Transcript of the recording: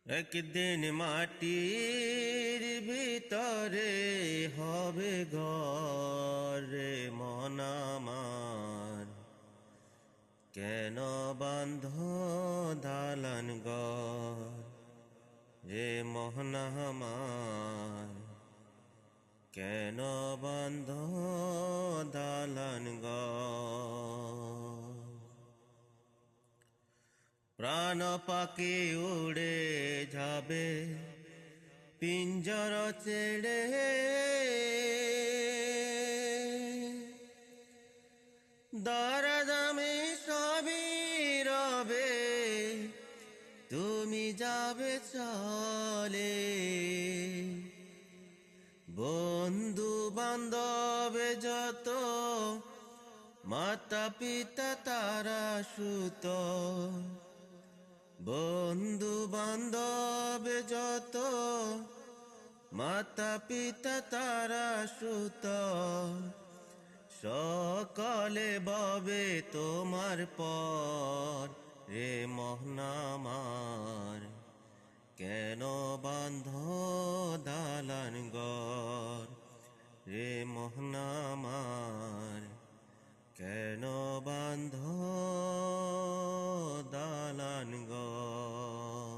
একদিন মাটির ভিতরে হবে ঘর রে মন আমার, কেন বাঁধ দালান ঘর রে মন আমার, কেন বাঁধ দালান ঘর। প্রাণ পাখি উড়ে যাবে পিঞ্জর ছেড়ে, দরজামে সবই রবে, তুমি যাবে চলে। বন্ধু বান্ধব যত, মাতা পিতা তারা সুত, বন্ধু বান্ধব যত, মাতা পিতা তারা সুত, সকলে ববে তোমার পর রে মন আমার।